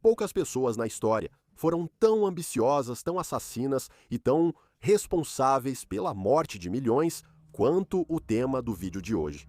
Poucas pessoas na história foram tão ambiciosas, tão assassinas e tão responsáveis pela morte de milhões quanto o tema do vídeo de hoje.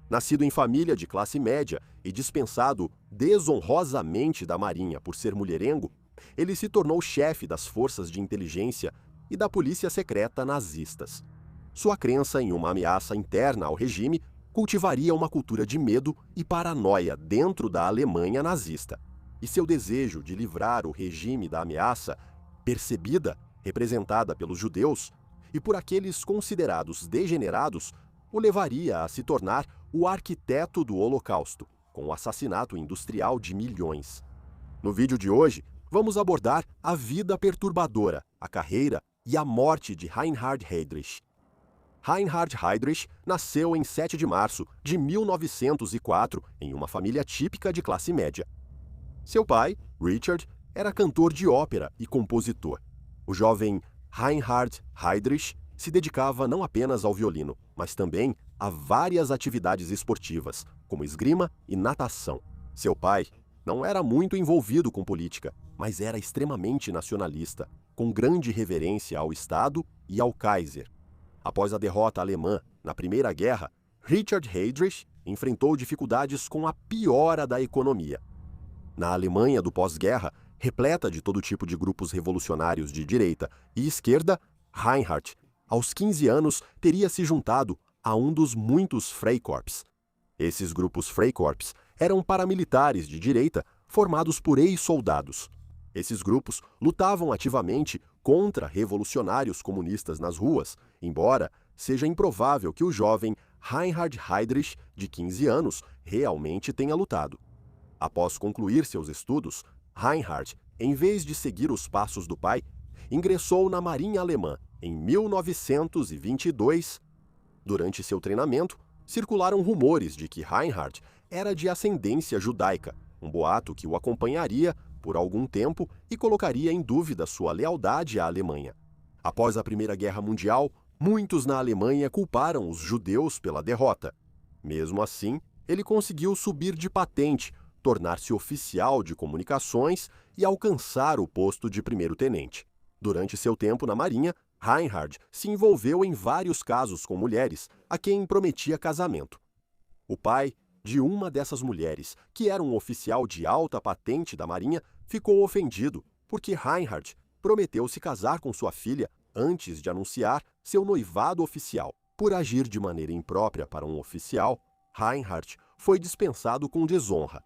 Nascido em família de classe média e dispensado desonrosamente da Marinha por ser mulherengo, ele se tornou chefe das forças de inteligência e da polícia secreta nazistas. Sua crença em uma ameaça interna ao regime cultivaria uma cultura de medo e paranoia dentro da Alemanha nazista. E seu desejo de livrar o regime da ameaça, percebida, representada pelos judeus, e por aqueles considerados degenerados, o levaria a se tornar o arquiteto do Holocausto, com o assassinato industrial de milhões. No vídeo de hoje, vamos abordar a vida perturbadora, a carreira e a morte de Reinhard Heydrich. Reinhard Heydrich nasceu em 7 de março de 1904 em uma família típica de classe média. Seu pai, Richard, era cantor de ópera e compositor. O jovem Reinhard Heydrich se dedicava não apenas ao violino, mas também a várias atividades esportivas, como esgrima e natação. Seu pai não era muito envolvido com política, mas era extremamente nacionalista, com grande reverência ao Estado e ao Kaiser. Após a derrota alemã na Primeira Guerra, Richard Heydrich enfrentou dificuldades com a piora da economia. Na Alemanha do pós-guerra, repleta de todo tipo de grupos revolucionários de direita e esquerda, Reinhard, aos 15 anos, teria se juntado a um dos muitos Freikorps. Esses grupos Freikorps eram paramilitares de direita formados por ex-soldados. Esses grupos lutavam ativamente contra revolucionários comunistas nas ruas, embora seja improvável que o jovem Reinhard Heydrich, de 15 anos, realmente tenha lutado. Após concluir seus estudos, Reinhard, em vez de seguir os passos do pai, ingressou na Marinha Alemã em 1922. Durante seu treinamento, circularam rumores de que Reinhard era de ascendência judaica, um boato que o acompanharia por algum tempo e colocaria em dúvida sua lealdade à Alemanha. Após a Primeira Guerra Mundial, muitos na Alemanha culparam os judeus pela derrota. Mesmo assim, ele conseguiu subir de patente, tornar-se oficial de comunicações e alcançar o posto de primeiro-tenente. Durante seu tempo na Marinha, Reinhard se envolveu em vários casos com mulheres a quem prometia casamento. O pai de uma dessas mulheres, que era um oficial de alta patente da Marinha, ficou ofendido porque Reinhard prometeu se casar com sua filha antes de anunciar seu noivado oficial. Por agir de maneira imprópria para um oficial, Reinhard foi dispensado com desonra.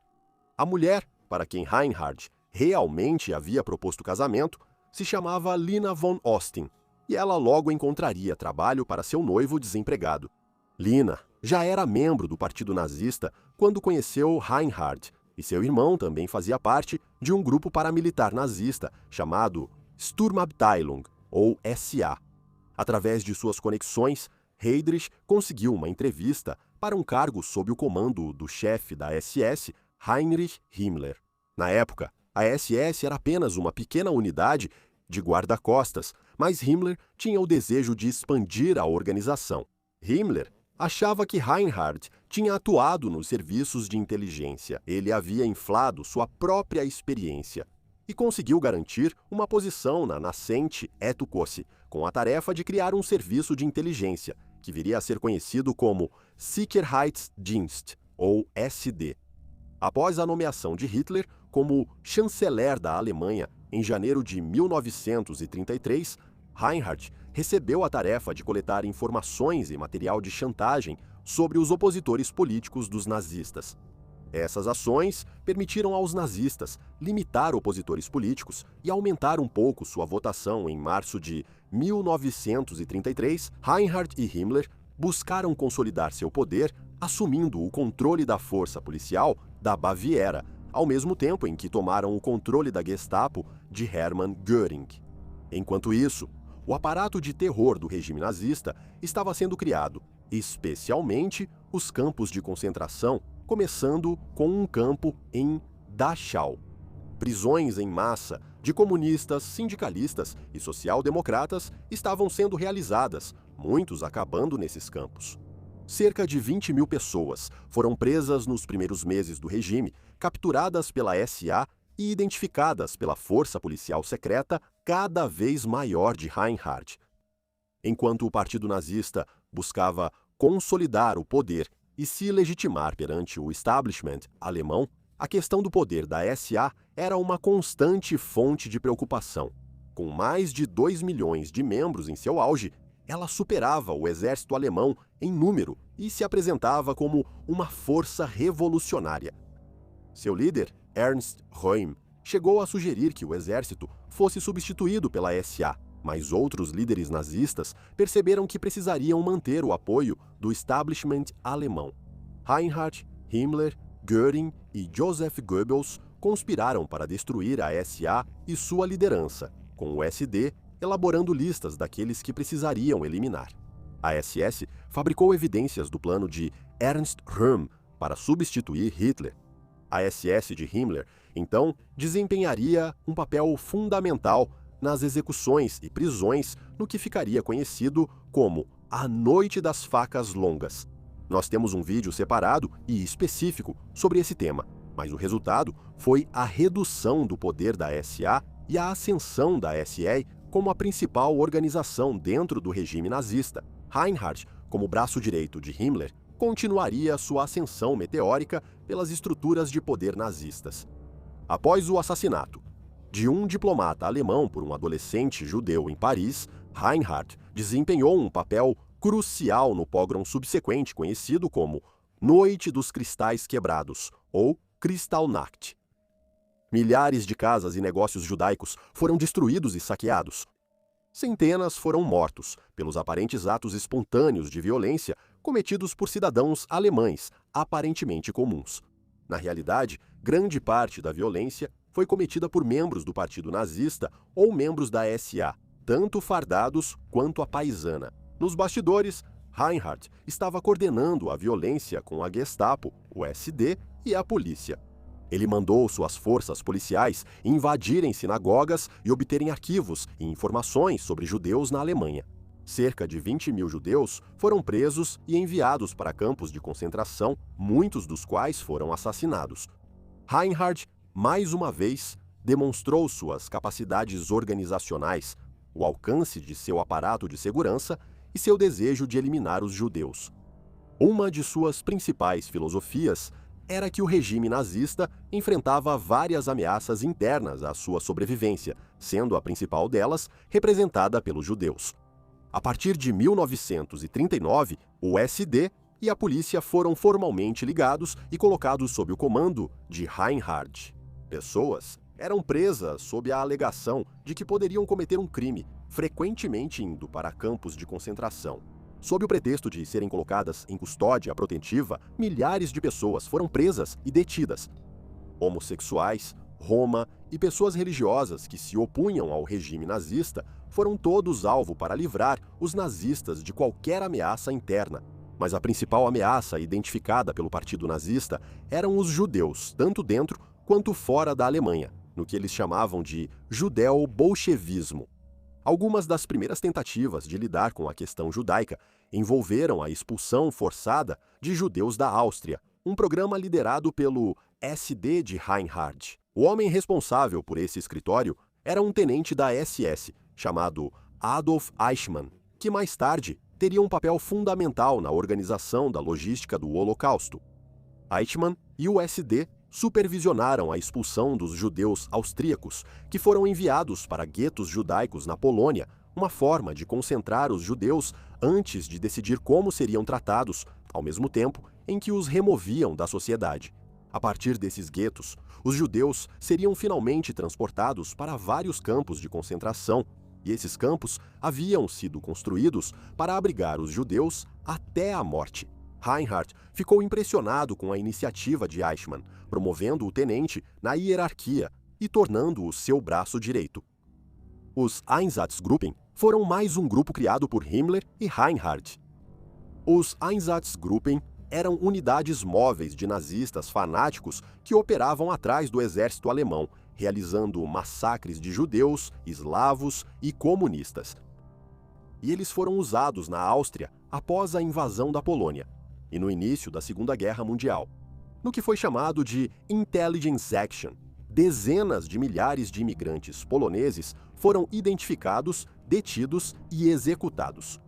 A mulher, para quem Reinhard realmente havia proposto casamento, se chamava Lina von Osten, e ela logo encontraria trabalho para seu noivo desempregado. Lina já era membro do Partido Nazista quando conheceu Reinhard, e seu irmão também fazia parte de um grupo paramilitar nazista chamado Sturmabteilung, ou SA. Através de suas conexões, Heydrich conseguiu uma entrevista para um cargo sob o comando do chefe da SS, Heinrich Himmler. Na época, a SS era apenas uma pequena unidade de guarda-costas, mas Himmler tinha o desejo de expandir a organização. Himmler achava que Reinhard tinha atuado nos serviços de inteligência. Ele havia inflado sua própria experiência e conseguiu garantir uma posição na nascente Etukosse, com a tarefa de criar um serviço de inteligência, que viria a ser conhecido como Sicherheitsdienst, ou SD. Após a nomeação de Hitler como chanceler da Alemanha em janeiro de 1933, Reinhard recebeu a tarefa de coletar informações e material de chantagem sobre os opositores políticos dos nazistas. Essas ações permitiram aos nazistas limitar opositores políticos e aumentar um pouco sua votação. Em março de 1933, Reinhard e Himmler buscaram consolidar seu poder, assumindo o controle da força policial da Baviera, ao mesmo tempo em que tomaram o controle da Gestapo de Hermann Göring. Enquanto isso, o aparato de terror do regime nazista estava sendo criado, especialmente os campos de concentração, começando com um campo em Dachau. Prisões em massa de comunistas, sindicalistas e social-democratas estavam sendo realizadas, muitos acabando nesses campos. Cerca de 20 mil pessoas foram presas nos primeiros meses do regime, capturadas pela SA e identificadas pela força policial secreta cada vez maior de Reinhardt. Enquanto o Partido Nazista buscava consolidar o poder e se legitimar perante o establishment alemão, a questão do poder da SA era uma constante fonte de preocupação. Com mais de 2 milhões de membros em seu auge, ela superava o exército alemão em número e se apresentava como uma força revolucionária. Seu líder, Ernst Röhm, chegou a sugerir que o exército fosse substituído pela SA, mas outros líderes nazistas perceberam que precisariam manter o apoio do establishment alemão. Reinhardt, Himmler, Göring e Joseph Goebbels conspiraram para destruir a SA e sua liderança, com o SD elaborando listas daqueles que precisariam eliminar. A SS fabricou evidências do plano de Ernst Röhm para substituir Hitler. A SS de Himmler, então, desempenharia um papel fundamental nas execuções e prisões no que ficaria conhecido como a Noite das Facas Longas. Nós temos um vídeo separado e específico sobre esse tema, mas o resultado foi a redução do poder da SA e a ascensão da SE como a principal organização dentro do regime nazista. Reinhardt, como braço direito de Himmler, continuaria sua ascensão meteórica pelas estruturas de poder nazistas. Após o assassinato de um diplomata alemão por um adolescente judeu em Paris, Reinhardt desempenhou um papel crucial no pogrom subsequente conhecido como Noite dos Cristais Quebrados, ou Kristallnacht. Milhares de casas e negócios judaicos foram destruídos e saqueados. Centenas foram mortos pelos aparentes atos espontâneos de violência cometidos por cidadãos alemães aparentemente comuns. Na realidade, grande parte da violência foi cometida por membros do Partido Nazista ou membros da SA, tanto fardados quanto a paisana. Nos bastidores, Reinhardt estava coordenando a violência com a Gestapo, o SD e a polícia. Ele mandou suas forças policiais invadirem sinagogas e obterem arquivos e informações sobre judeus na Alemanha. Cerca de 20 mil judeus foram presos e enviados para campos de concentração, muitos dos quais foram assassinados. Reinhardt, mais uma vez, demonstrou suas capacidades organizacionais, o alcance de seu aparato de segurança e seu desejo de eliminar os judeus. Uma de suas principais filosofias era que o regime nazista enfrentava várias ameaças internas à sua sobrevivência, sendo a principal delas representada pelos judeus. A partir de 1939, o SD e a polícia foram formalmente ligados e colocados sob o comando de Reinhardt. Pessoas eram presas sob a alegação de que poderiam cometer um crime, frequentemente indo para campos de concentração. Sob o pretexto de serem colocadas em custódia protetiva, milhares de pessoas foram presas e detidas. Homossexuais, Roma e pessoas religiosas que se opunham ao regime nazista foram todos alvo para livrar os nazistas de qualquer ameaça interna. Mas a principal ameaça identificada pelo Partido Nazista eram os judeus, tanto dentro quanto fora da Alemanha, no que eles chamavam de judeu-bolchevismo. Algumas das primeiras tentativas de lidar com a questão judaica envolveram a expulsão forçada de judeus da Áustria, um programa liderado pelo SD de Reinhardt. O homem responsável por esse escritório era um tenente da SS, chamado Adolf Eichmann, que mais tarde teria um papel fundamental na organização da logística do Holocausto. Eichmann e o SD supervisionaram a expulsão dos judeus austríacos, que foram enviados para guetos judaicos na Polônia, uma forma de concentrar os judeus antes de decidir como seriam tratados, ao mesmo tempo em que os removiam da sociedade. A partir desses guetos, os judeus seriam finalmente transportados para vários campos de concentração, e esses campos haviam sido construídos para abrigar os judeus até a morte. Reinhardt ficou impressionado com a iniciativa de Eichmann, promovendo o tenente na hierarquia e tornando-o seu braço direito. Os Einsatzgruppen foram mais um grupo criado por Himmler e Reinhardt. Os Einsatzgruppen eram unidades móveis de nazistas fanáticos que operavam atrás do exército alemão, realizando massacres de judeus, eslavos e comunistas. E eles foram usados na Áustria após a invasão da Polônia e no início da Segunda Guerra Mundial, no que foi chamado de Intelligence Action, dezenas de milhares de imigrantes poloneses foram identificados, detidos e executados.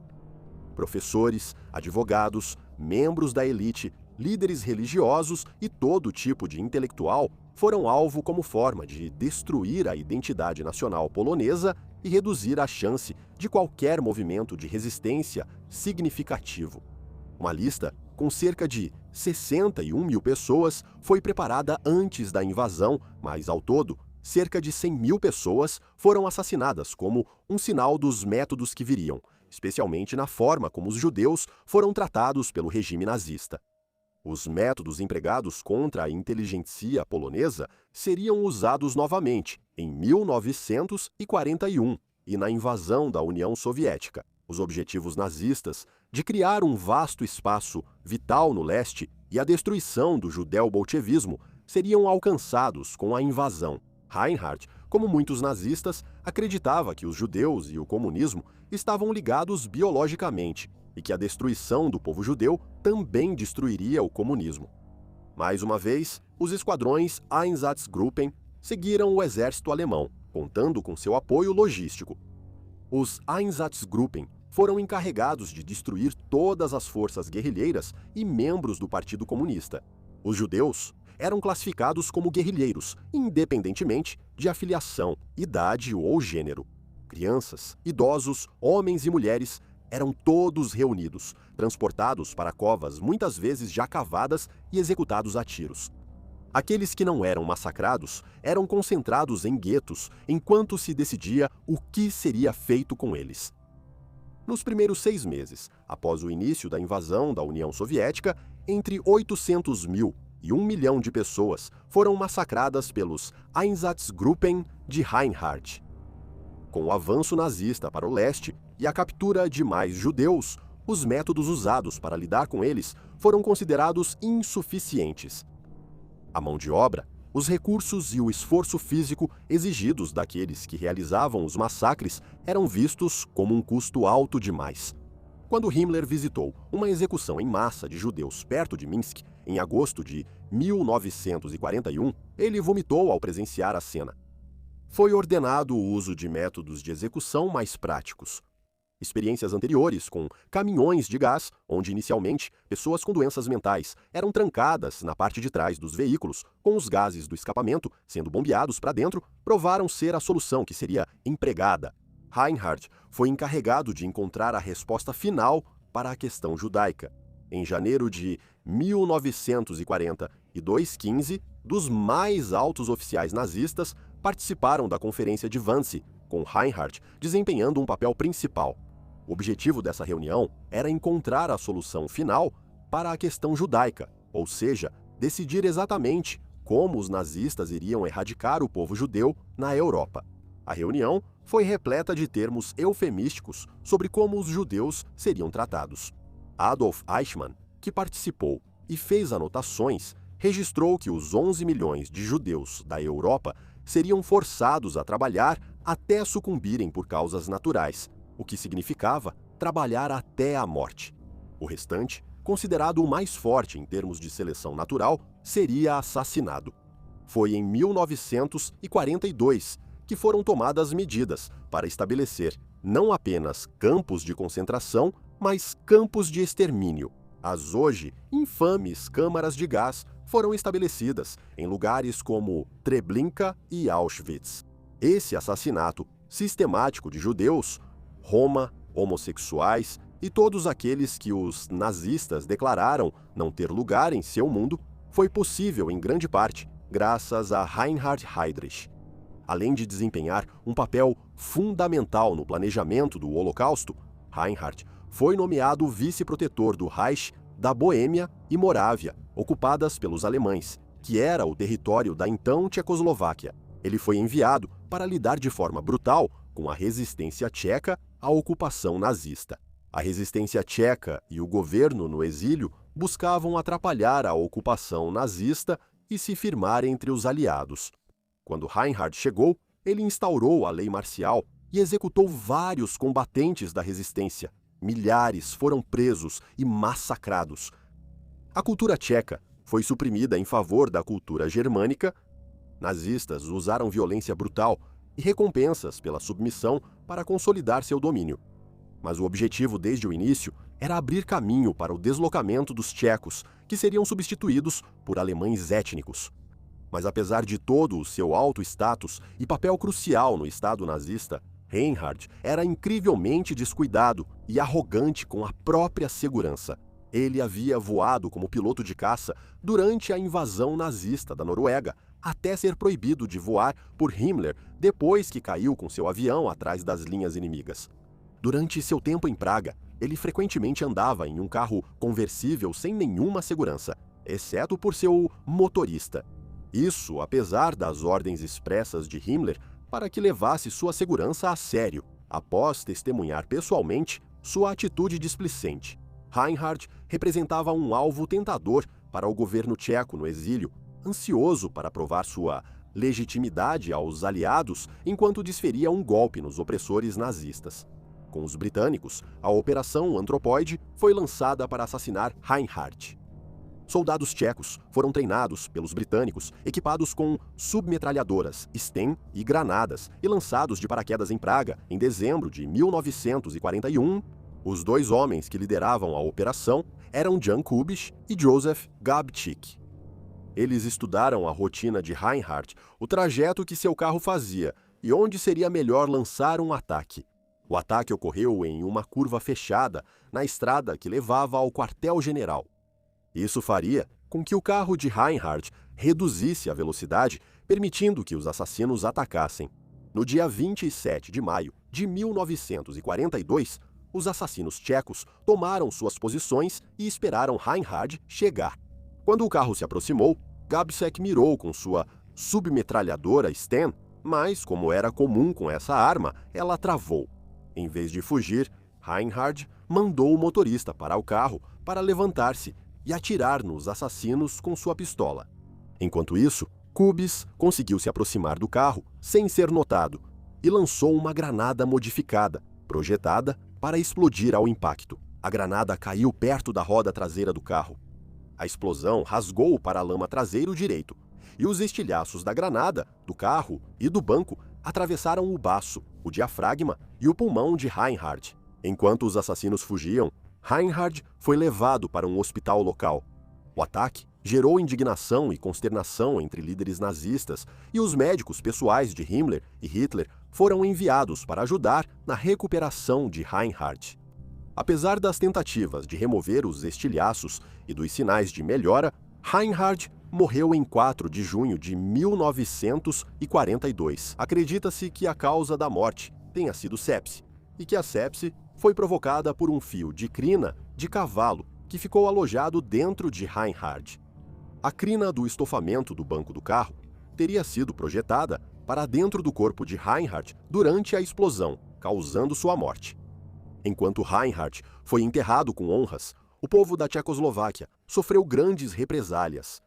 Professores, advogados, membros da elite, líderes religiosos e todo tipo de intelectual foram alvo como forma de destruir a identidade nacional polonesa e reduzir a chance de qualquer movimento de resistência significativo. Uma lista com cerca de 61 mil pessoas foi preparada antes da invasão, mas, ao todo, cerca de 100 mil pessoas foram assassinadas como um sinal dos métodos que viriam, especialmente na forma como os judeus foram tratados pelo regime nazista. Os métodos empregados contra a inteligentsia polonesa seriam usados novamente em 1941 e na invasão da União Soviética. Os objetivos nazistas de criar um vasto espaço vital no leste e a destruição do judeu-bolchevismo seriam alcançados com a invasão. Reinhardt, como muitos nazistas, acreditava que os judeus e o comunismo estavam ligados biologicamente e que a destruição do povo judeu também destruiria o comunismo. Mais uma vez, os esquadrões Einsatzgruppen seguiram o exército alemão, contando com seu apoio logístico. Os Einsatzgruppen foram encarregados de destruir todas as forças guerrilheiras e membros do Partido Comunista. Os judeus eram classificados como guerrilheiros, independentemente de afiliação, idade ou gênero. Crianças, idosos, homens e mulheres eram todos reunidos, transportados para covas muitas vezes já cavadas e executados a tiros. Aqueles que não eram massacrados eram concentrados em guetos enquanto se decidia o que seria feito com eles. Nos primeiros 6 meses, após o início da invasão da União Soviética, entre 800 mil e 1 milhão de pessoas foram massacradas pelos Einsatzgruppen de Reinhardt. Com o avanço nazista para o leste e a captura de mais judeus, os métodos usados para lidar com eles foram considerados insuficientes. A mão de obra, os recursos e o esforço físico exigidos daqueles que realizavam os massacres eram vistos como um custo alto demais. Quando Himmler visitou uma execução em massa de judeus perto de Minsk, em agosto de 1941, ele vomitou ao presenciar a cena. Foi ordenado o uso de métodos de execução mais práticos. Experiências anteriores com caminhões de gás, onde inicialmente pessoas com doenças mentais eram trancadas na parte de trás dos veículos, com os gases do escapamento sendo bombeados para dentro, provaram ser a solução que seria empregada. Reinhardt foi encarregado de encontrar a resposta final para a questão judaica. Em janeiro de 1940 e 215, dos mais altos oficiais nazistas participaram da Conferência de Wannsee, com Reinhardt desempenhando um papel principal. O objetivo dessa reunião era encontrar a solução final para a questão judaica, ou seja, decidir exatamente como os nazistas iriam erradicar o povo judeu na Europa. A reunião foi repleta de termos eufemísticos sobre como os judeus seriam tratados. Adolf Eichmann, que participou e fez anotações, registrou que os 11 milhões de judeus da Europa seriam forçados a trabalhar até sucumbirem por causas naturais, o que significava trabalhar até a morte. O restante, considerado o mais forte em termos de seleção natural, seria assassinado. Foi em 1942 que foram tomadas medidas para estabelecer não apenas campos de concentração, mas campos de extermínio. As hoje infames câmaras de gás foram estabelecidas em lugares como Treblinka e Auschwitz. Esse assassinato sistemático de judeus, Roma, homossexuais e todos aqueles que os nazistas declararam não ter lugar em seu mundo, foi possível em grande parte graças a Reinhard Heydrich. Além de desempenhar um papel fundamental no planejamento do Holocausto, Reinhardt foi nomeado vice-protetor do Reich da Boêmia e Morávia, ocupadas pelos alemães, que era o território da então Tchecoslováquia. Ele foi enviado para lidar de forma brutal com a resistência tcheca à ocupação nazista. A resistência tcheca e o governo no exílio buscavam atrapalhar a ocupação nazista e se firmar entre os aliados. Quando Reinhardt chegou, ele instaurou a lei marcial e executou vários combatentes da resistência. Milhares foram presos e massacrados. A cultura tcheca foi suprimida em favor da cultura germânica Nazistas usaram violência brutal e recompensas pela submissão para consolidar seu domínio. Mas o objetivo desde o início era abrir caminho para o deslocamento dos tchecos, que seriam substituídos por alemães étnicos. Mas apesar de todo o seu alto status e papel crucial no Estado nazista, Reinhard era incrivelmente descuidado e arrogante com a própria segurança. Ele havia voado como piloto de caça durante a invasão nazista da Noruega, até ser proibido de voar por Himmler depois que caiu com seu avião atrás das linhas inimigas. Durante seu tempo em Praga, ele frequentemente andava em um carro conversível sem nenhuma segurança, exceto por seu motorista. Isso apesar das ordens expressas de Himmler para que levasse sua segurança a sério, após testemunhar pessoalmente sua atitude displicente. Reinhard representava um alvo tentador para o governo tcheco no exílio, ansioso para provar sua legitimidade aos aliados enquanto desferia um golpe nos opressores nazistas. Com os britânicos, a Operação Antropoide foi lançada para assassinar Reinhard. Soldados tchecos foram treinados pelos britânicos, equipados com submetralhadoras, Sten e granadas, e lançados de paraquedas em Praga em dezembro de 1941. Os dois homens que lideravam a operação eram Jan Kubisch e Joseph Gabčík. Eles estudaram a rotina de Reinhard, o trajeto que seu carro fazia e onde seria melhor lançar um ataque. O ataque ocorreu em uma curva fechada na estrada que levava ao quartel-general. Isso faria com que o carro de Reinhard reduzisse a velocidade, permitindo que os assassinos atacassem. No dia 27 de maio de 1942, os assassinos tchecos tomaram suas posições e esperaram Reinhard chegar. Quando o carro se aproximou, Gabčík mirou com sua submetralhadora Sten, mas, como era comum com essa arma, ela travou. Em vez de fugir, Reinhard mandou o motorista parar o carro para levantar-se e atirar nos assassinos com sua pistola. Enquanto isso, Kubisch conseguiu se aproximar do carro sem ser notado e lançou uma granada modificada, projetada para explodir ao impacto. A granada caiu perto da roda traseira do carro. A explosão rasgou o paralama traseiro direito, e os estilhaços da granada, do carro e do banco atravessaram o baço, o diafragma e o pulmão de Reinhard. Enquanto os assassinos fugiam, Reinhard foi levado para um hospital local. O ataque gerou indignação e consternação entre líderes nazistas, e os médicos pessoais de Himmler e Hitler foram enviados para ajudar na recuperação de Reinhard. Apesar das tentativas de remover os estilhaços e dos sinais de melhora, Reinhard morreu em 4 de junho de 1942. Acredita-se que a causa da morte tenha sido sepse, e que a sepse foi provocada por um fio de crina de cavalo que ficou alojado dentro de Reinhard. A crina do estofamento do banco do carro teria sido projetada para dentro do corpo de Reinhard durante a explosão, causando sua morte. Enquanto Reinhard foi enterrado com honras, o povo da Tchecoslováquia sofreu grandes represálias.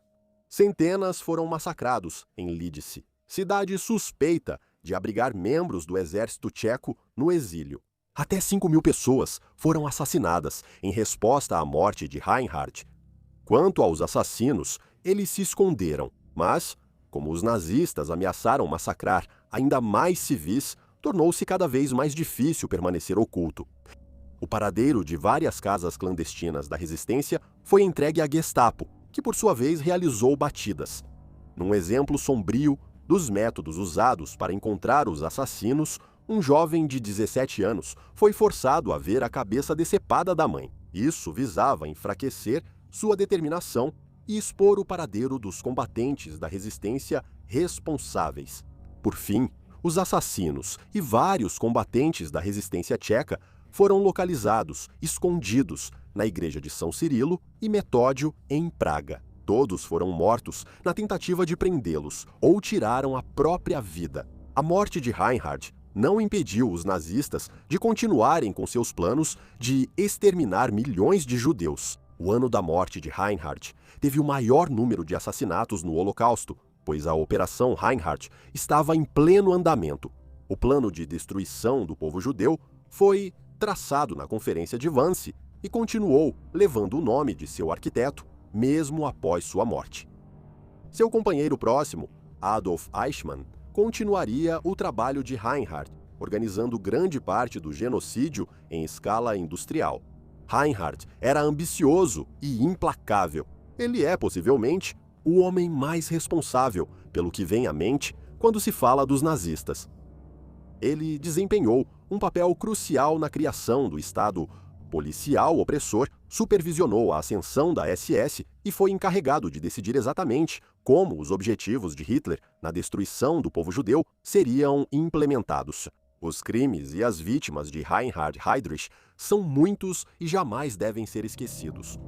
Centenas foram massacrados em Lidice, cidade suspeita de abrigar membros do exército tcheco no exílio. Até 5.000 pessoas foram assassinadas em resposta à morte de Reinhard. Quanto aos assassinos, eles se esconderam, mas, como os nazistas ameaçaram massacrar ainda mais civis, tornou-se cada vez mais difícil permanecer oculto. O paradeiro de várias casas clandestinas da resistência foi entregue à Gestapo, que por sua vez realizou batidas. Num exemplo sombrio dos métodos usados para encontrar os assassinos, um jovem de 17 anos foi forçado a ver a cabeça decepada da mãe. Isso visava enfraquecer sua determinação e expor o paradeiro dos combatentes da resistência responsáveis. Por fim, os assassinos e vários combatentes da resistência tcheca foram localizados, escondidos, na igreja de São Cirilo e Metódio, em Praga. Todos foram mortos na tentativa de prendê-los ou tiraram a própria vida. A morte de Reinhard não impediu os nazistas de continuarem com seus planos de exterminar milhões de judeus. O ano da morte de Reinhard teve o maior número de assassinatos no Holocausto, pois a Operação Reinhard estava em pleno andamento. O plano de destruição do povo judeu foi traçado na Conferência de Wannsee e continuou levando o nome de seu arquiteto, mesmo após sua morte. Seu companheiro próximo, Adolf Eichmann, continuaria o trabalho de Reinhard, organizando grande parte do genocídio em escala industrial. Reinhard era ambicioso e implacável. Ele é, possivelmente, o homem mais responsável pelo que vem à mente quando se fala dos nazistas. Ele desempenhou um papel crucial na criação do Estado policial opressor, supervisionou a ascensão da SS e foi encarregado de decidir exatamente como os objetivos de Hitler na destruição do povo judeu seriam implementados. Os crimes e as vítimas de Reinhard Heydrich são muitos e jamais devem ser esquecidos.